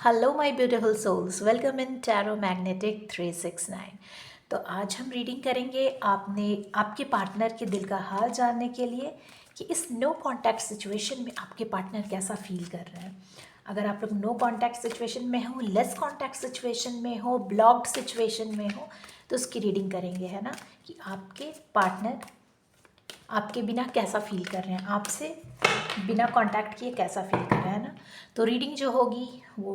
Hello my beautiful souls, welcome in tarot magnetic 369। तो आज हम रीडिंग करेंगे आपके पार्टनर के दिल का हाल जानने के लिए कि इस नो कांटेक्ट सिचुएशन में आपके पार्टनर कैसा फील कर रहे हैं। अगर आप लोग नो कांटेक्ट सिचुएशन में हो, लेस कांटेक्ट सिचुएशन में हो, ब्लॉक्ड सिचुएशन में हो, तो उसकी रीडिंग करेंगे, है ना, कि आपके पार्टनर आपके बिना कैसा फील कर रहे हैं, आपसे बिना कांटेक्ट किए कैसा फील कर रहे हैं ना। तो रीडिंग जो होगी वो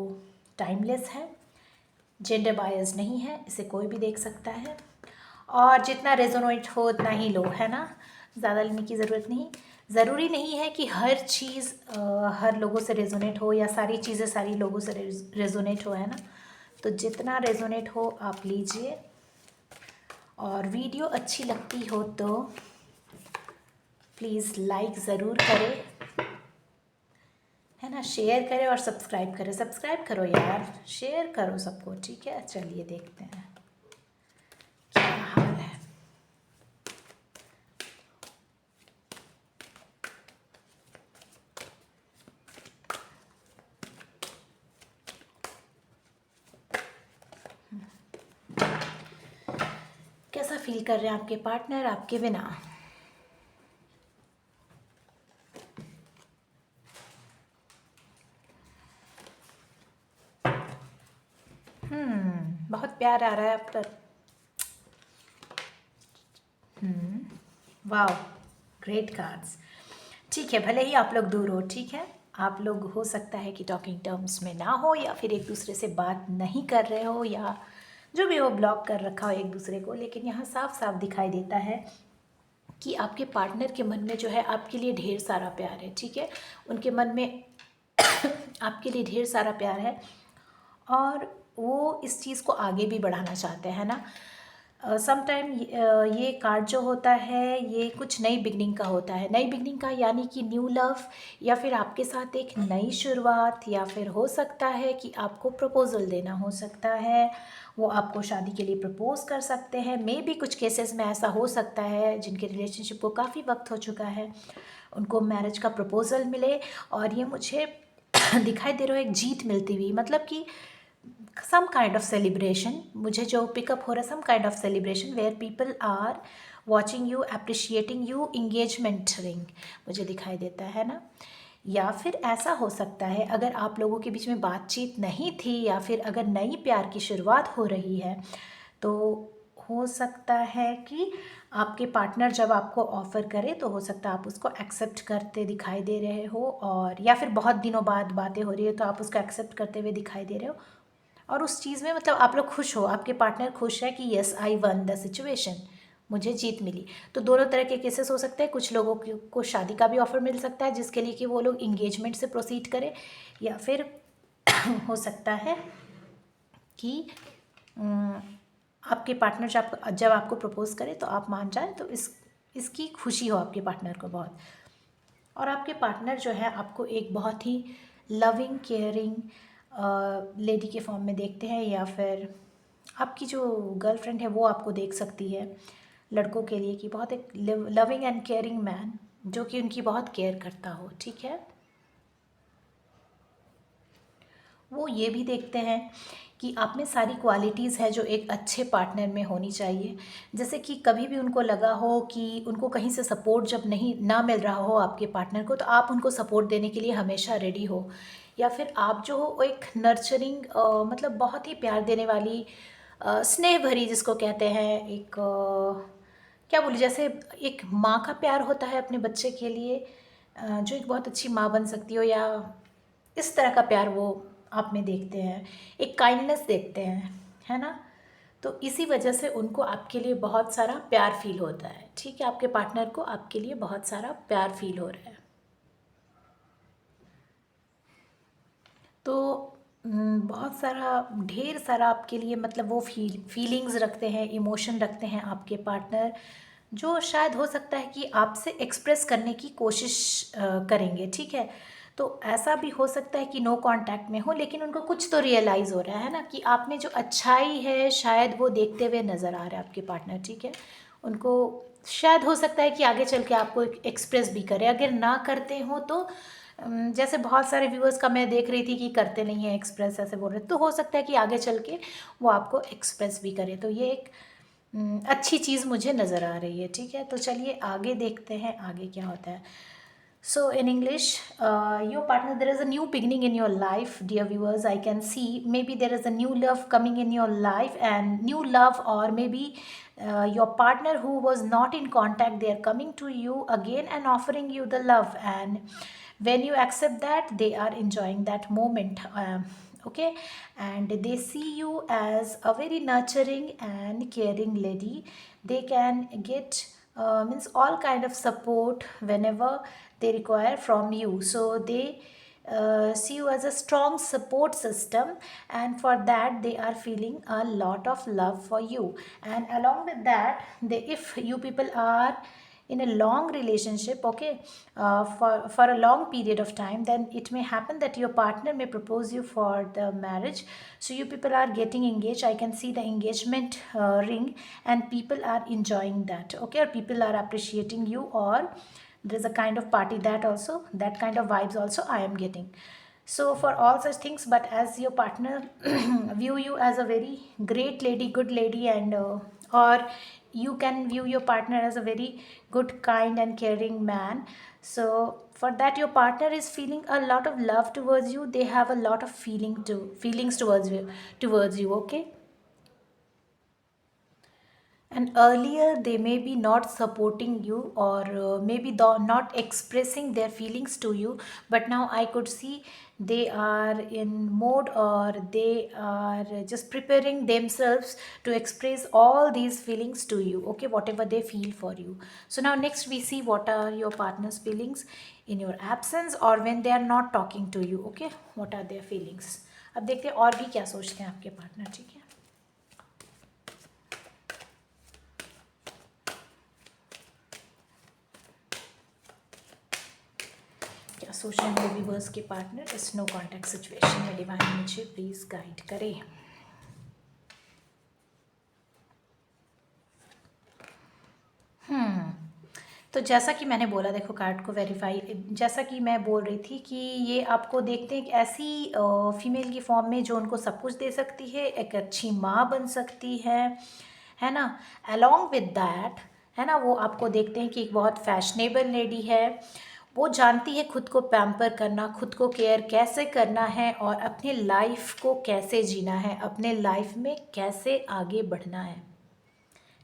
टाइमलेस है, जेंडर बायस नहीं है, इसे कोई भी देख सकता है और जितना रेजोनेट हो उतना ही लो, है ना। ज़्यादा लेने की ज़रूरत नहीं। ज़रूरी नहीं है कि हर चीज़ हर लोगों से रेजोनेट हो या सारी चीज़ें सारी लोगों से रेजोनेट हो, है ना। तो जितना रेजोनेट हो आप लीजिए। और वीडियो अच्छी लगती हो तो प्लीज़ लाइक ज़रूर करें, है ना, शेयर करें और सब्सक्राइब करें। सब्सक्राइब करो यार, शेयर करो सबको, ठीक है। चलिए देखते हैं क्या हाल है। कैसा फील कर रहे हैं आपके पार्टनर आपके बिना। बहुत प्यार आ रहा है आप पर। वाह, ग्रेट कार्ड्स। ठीक है, भले ही आप लोग दूर हो, ठीक है, आप लोग हो सकता है कि टॉकिंग टर्म्स में ना हो या फिर एक दूसरे से बात नहीं कर रहे हो या जो भी हो, ब्लॉक कर रखा हो एक दूसरे को, लेकिन यहाँ साफ साफ दिखाई देता है कि आपके पार्टनर के मन में जो है आपके लिए ढेर सारा प्यार है, ठीक है। उनके मन में आपके लिए ढेर सारा प्यार है और वो इस चीज़ को आगे भी बढ़ाना चाहते हैं ना। सम टाइम ये कार्ड जो होता है ये कुछ नई बिगनिंग का होता है। नई बिगनिंग का यानी कि न्यू लव, या फिर आपके साथ एक नई शुरुआत, या फिर हो सकता है कि आपको प्रपोज़ल देना हो सकता है, वो आपको शादी के लिए प्रपोज कर सकते हैं। मे भी कुछ केसेस में ऐसा हो सकता है जिनके रिलेशनशिप को काफ़ी वक्त हो चुका है, उनको मैरिज का प्रपोज़ल मिले और ये मुझे दिखाई दे रहा है एक जीत मिलती हुई, मतलब कि सम काइंड ऑफ सेलिब्रेशन। मुझे जो पिकअप हो रहा है, some kind of celebration where people are watching you, appreciating you, engagement ring मुझे दिखाई देता है ना। या फिर ऐसा हो सकता है अगर आप लोगों के बीच में बातचीत नहीं थी या फिर अगर नई प्यार की शुरुआत हो रही है तो हो सकता है कि आपके पार्टनर जब आपको ऑफ़र करे तो हो सकता है आप उसको एक्सेप्ट करते दिखाई दे रहे हो, और या फिर बहुत दिनों बाद बातें हो रही है तो आप उसको एक्सेप्ट करते हुए दिखाई दे रहे हो और उस चीज़ में मतलब आप लोग खुश हो, आपके पार्टनर खुश है कि yes I one the situation, मुझे जीत मिली। तो दोनों तरह के केसेस हो सकते हैं। कुछ लोगों को शादी का भी ऑफ़र मिल सकता है जिसके लिए कि वो लोग इंगेजमेंट से प्रोसीड करें, या फिर हो सकता है कि आपके पार्टनर जब आपको प्रपोज़ करे तो आप मान जाए, तो इसकी खुशी हो आपके पार्टनर को बहुत। और आपके पार्टनर जो है आपको एक बहुत ही लविंग केयरिंग लेडी के फॉर्म में देखते हैं, या फिर आपकी जो गर्लफ्रेंड है वो आपको देख सकती है लड़कों के लिए कि बहुत एक लविंग एंड केयरिंग मैन जो कि उनकी बहुत केयर करता हो, ठीक है। वो ये भी देखते हैं कि आप में सारी क्वालिटीज़ है जो एक अच्छे पार्टनर में होनी चाहिए। जैसे कि कभी भी उनको लगा हो कि उनको कहीं से सपोर्ट जब नहीं ना मिल रहा हो आपके पार्टनर को, तो आप उनको सपोर्ट देने के लिए हमेशा रेडी हो, या फिर आप जो हो एक नर्चरिंग मतलब बहुत ही प्यार देने वाली स्नेह भरी जिसको कहते हैं, एक क्या बोली, जैसे एक माँ का प्यार होता है अपने बच्चे के लिए, जो एक बहुत अच्छी माँ बन सकती हो, या इस तरह का प्यार वो आप में देखते हैं, एक काइंडनेस देखते हैं, है ना। तो इसी वजह से उनको आपके लिए बहुत सारा प्यार फील होता है, ठीक है। आपके पार्टनर को आपके लिए बहुत सारा प्यार फील हो रहा है। तो बहुत सारा ढेर सारा आपके लिए मतलब वो फीलिंग्स रखते हैं, इमोशन रखते हैं आपके पार्टनर, जो शायद हो सकता है कि आपसे एक्सप्रेस करने की कोशिश करेंगे, ठीक है। तो ऐसा भी हो सकता है कि नो कांटेक्ट में हो, लेकिन उनको कुछ तो रियलाइज़ हो रहा है ना कि आप में जो अच्छाई है शायद वो देखते हुए नज़र आ रहा है आपके पार्टनर, ठीक है। उनको शायद हो सकता है कि आगे चल के आपको एक्सप्रेस भी करें, अगर ना करते हो तो जैसे बहुत सारे व्यूअर्स का मैं देख रही थी कि करते नहीं है एक्सप्रेस, ऐसे बोल रहे, तो हो सकता है कि आगे चल के वो आपको एक्सप्रेस भी करे, तो ये एक अच्छी चीज़ मुझे नज़र आ रही है। ठीक है, तो चलिए आगे देखते हैं आगे क्या होता है। So in English, your partner, there is a new beginning in your life, dear viewers. I can see maybe there is a new love coming in your life, and new love, or maybe your partner who was not in contact, they are coming to you again and offering you the love. And when you accept that, they are enjoying that moment. Okay, and they see you as a very nurturing and caring lady. They can get means all kind of support whenever they require from you, so they see you as a strong support system, and for that they are feeling a lot of love for you. And along with that, if you people are in a long relationship, okay, for a long period of time, then it may happen that your partner may propose you for the marriage. So you people are getting engaged, I can see the engagement ring, and people are enjoying that, okay, or people are appreciating you, or there's a kind of party, that also, that kind of vibes also I am getting. So for all such things, but as your partner view you as a very great lady, good lady, and or you can view your partner as a very good, kind and caring man. So for that, your partner is feeling a lot of love towards you, they have a lot of feelings towards you, okay. And earlier they may be not supporting you, or maybe not expressing their feelings to you, but now I could see they are in mode, or they are just preparing themselves to express all these feelings to you, okay, whatever they feel for you. So now next we see what are your partner's feelings in your absence, or when they are not talking to you, okay, what are their feelings. अब देखते हैं और भी क्या सोचते हैं आपके partner, ठीक है। क्या सोच रहे हैं व्यूवर्स के पार्टनर इस नो कॉन्टैक्ट सिचुएशन में, डिवाइन मुझे प्लीज़ गाइड करें। तो जैसा कि मैंने बोला, देखो कार्ड को वेरीफाई, जैसा कि मैं बोल रही थी कि ये आपको देखते हैं कि ऐसी फीमेल की फॉर्म में जो उनको सब कुछ दे सकती है, एक अच्छी माँ बन सकती है ना। अलोंग विद दैट, है ना, वो आपको देखते हैं कि एक बहुत फैशनेबल लेडी है, वो जानती है खुद को पैम्पर करना, खुद को केयर कैसे करना है, और अपने लाइफ को कैसे जीना है, अपने लाइफ में कैसे आगे बढ़ना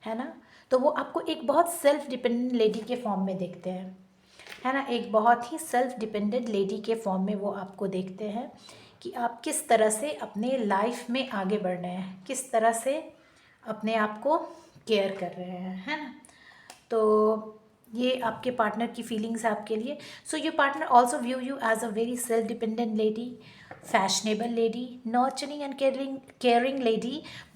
है ना। तो वो आपको एक बहुत सेल्फ डिपेंडेंट लेडी के फॉर्म में देखते हैं, है ना, एक बहुत ही सेल्फ डिपेंडेंट लेडी के फॉर्म में वो आपको देखते हैं कि आप किस तरह से अपने लाइफ में आगे बढ़ रहे हैं, किस तरह से अपने आप को केयर कर रहे हैं, है ना। तो ये आपके पार्टनर की फीलिंग्स है आपके लिए। So your partner also view you as a very self dependent lady, fashionable lady, nurturing and caring lady,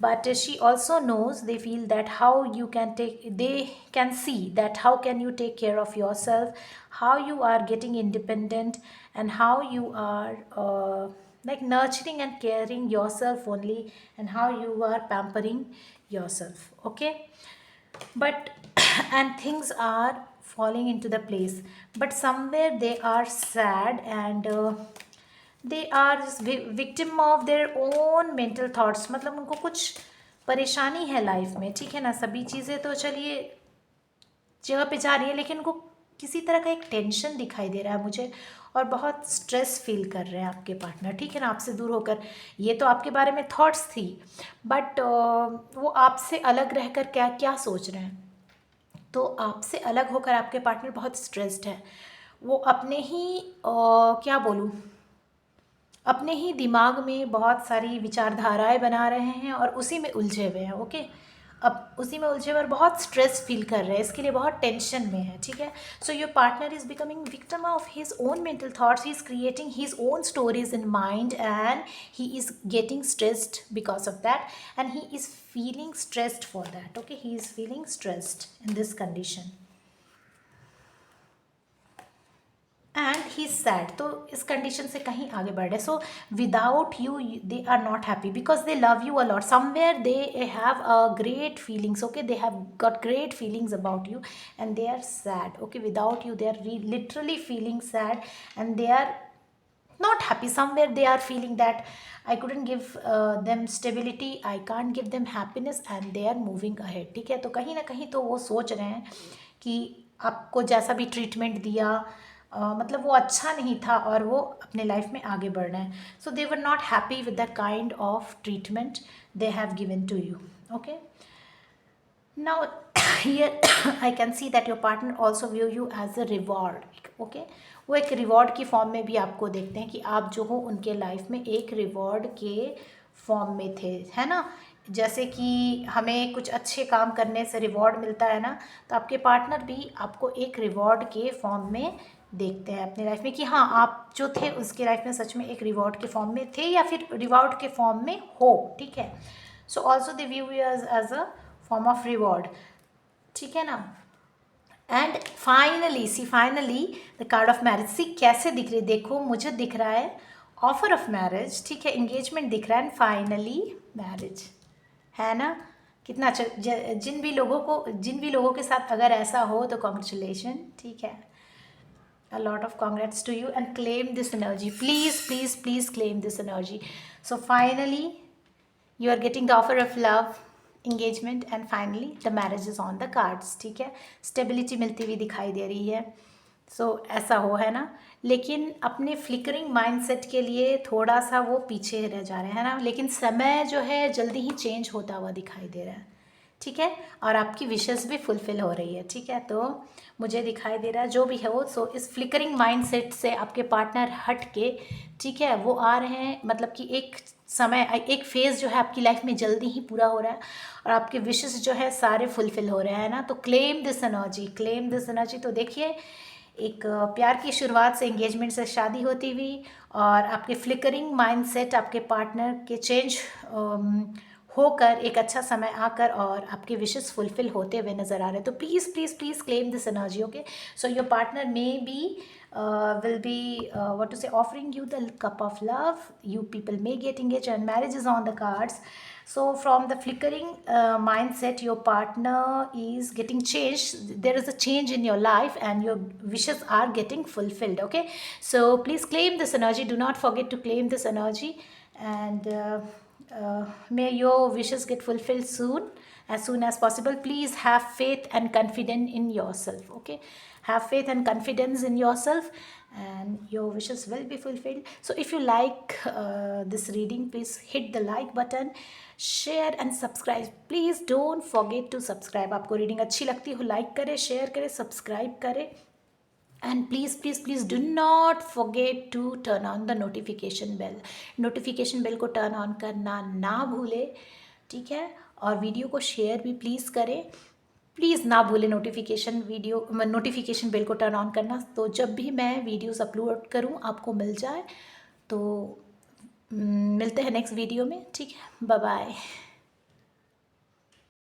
but she also knows, they feel that how you can take, they can see that how can you take care of yourself, how you are getting independent, and how you are like nurturing and caring yourself only, and how you are pampering yourself, okay. But and things are falling into the place, but somewhere they are sad, and they are just victim of their own mental thoughts, मतलब उनको कुछ परेशानी है life में, ठीक है ना। सभी चीज़ें तो चलिए जगह पे जा रही है, लेकिन उनको किसी तरह का एक टेंशन दिखाई दे रहा है मुझे, और बहुत स्ट्रेस फील कर रहे हैं आपके पार्टनर, ठीक है ना, आपसे दूर होकर। ये तो आपके बारे में थॉट्स थी, बट वो आपसे अलग रहकर क्या क्या सोच रहे हैं। तो आपसे अलग होकर आपके पार्टनर बहुत स्ट्रेस्ड है, वो अपने ही क्या बोलूँ, अपने ही दिमाग में बहुत सारी विचारधाराएं बना रहे हैं, और उसी में उलझे हुए हैं, ओके। अब उसी में उलझे हुए और बहुत स्ट्रेस फील कर रहे हैं, इसके लिए बहुत टेंशन में है, ठीक है। सो your partner is becoming victim of his own mental thoughts, he is creating his own stories in mind, and he is getting stressed because of that, and he is feeling stressed for that, okay, he is feeling stressed in this condition. And he said, तो इस condition से कहीं आगे बढ़ रहे. So without you they are not happy because they love you a lot, somewhere they have a great feelings. Okay, they have got great feelings about you and they are sad. Okay, without you they are literally feeling sad and they are not happy. Somewhere they are feeling that I couldn't give them stability, I can't give them happiness and they are moving ahead. ठीक है, तो कहीं ना कहीं तो वो सोच रहे हैं कि आपको जैसा भी ट्रीटमेंट दिया मतलब वो अच्छा नहीं था और वो अपने लाइफ में आगे बढ़ रहे हैं. So they were not happy with the kind of treatment they have given to you. Okay, now here I can see that your partner also view you as a reward. Okay, वो एक reward की form में भी आपको देखते हैं कि आप जो हो उनके लाइफ में एक रिवॉर्ड के फॉर्म में थे, है ना. जैसे कि हमें कुछ अच्छे काम करने से रिवॉर्ड मिलता है ना, तो आपके पार्टनर भी आपको एक रिवॉर्ड के फॉर्म में देखते हैं अपने लाइफ में कि हाँ आप जो थे उसके लाइफ में सच में एक रिवॉर्ड के फॉर्म में थे या फिर रिवॉर्ड के फॉर्म में हो. ठीक है, so also they view you as a form of reward. ठीक है ना. And finally the card of marriage. See कैसे दिख रही, देखो मुझे दिख रहा है ऑफर ऑफ मैरिज. ठीक है, एंगेजमेंट दिख रहा है एंड फाइनली मैरिज, है ना. कितना अच्छा. जिन भी लोगों के साथ अगर ऐसा हो तो कॉन्ग्रेचुलेशन. ठीक है, a lot of congrats to you and claim this energy. Please claim this energy. So finally you are getting the offer of love, engagement and finally the marriage is on the cards. ठीक है, stability मिलती हुई दिखाई दे रही है. ऐसा हो, है ना. लेकिन अपने फ्लिकरिंग माइंडसेट के लिए थोड़ा सा वो पीछे रह जा रहे हैं ना, लेकिन समय जो है जल्दी ही चेंज होता हुआ दिखाई दे रहा है. ठीक है, और आपकी विशेस भी फुलफिल हो रही है. ठीक है, तो मुझे दिखाई दे रहा है जो भी है वो. इस फ्लिकरिंग माइंडसेट से आपके पार्टनर हट के, ठीक है, वो आ रहे हैं. मतलब कि एक फेज़ जो है आपकी लाइफ में जल्दी ही पूरा हो रहा है और आपके विशेस जो है सारे फुलफिल हो रहे हैं ना. तो क्लेम दिस एनर्जी. तो देखिए, एक प्यार की शुरुआत से, एंगेजमेंट से शादी होती हुई और आपके फ्लिकरिंग माइंडसेट आपके पार्टनर के चेंज होकर एक अच्छा समय आकर और आपके विशेस फुलफिल होते हुए नज़र आ रहे हैं. तो please claim this energy. Okay, so your partner may be will be what to say, offering you the cup of love. You people may get engaged and marriage is on the cards. So from the flickering mindset, your partner is getting changed. There is a change in your life and your wishes are getting fulfilled. Okay, so please claim this energy. Do not forget to claim this energy and may your wishes get fulfilled soon as possible. Please have faith and confidence in yourself. Okay, have faith and confidence in yourself and your wishes will be fulfilled. So if you like this reading, please hit the like button, share and subscribe. Please don't forget to subscribe. आपको reading अच्छी लगती हो, like करें, share करें, subscribe करें. And please do not forget to turn on the notification bell को turn on करना ना भूले. ठीक है, और वीडियो को शेयर भी प्लीज़ करें. प्लीज़ ना भूलें नोटिफिकेशन बेल को टर्न ऑन करना, तो जब भी मैं वीडियोस अपलोड करूं आपको मिल जाए. तो मिलते हैं नेक्स्ट वीडियो में. ठीक है, बाय बाय.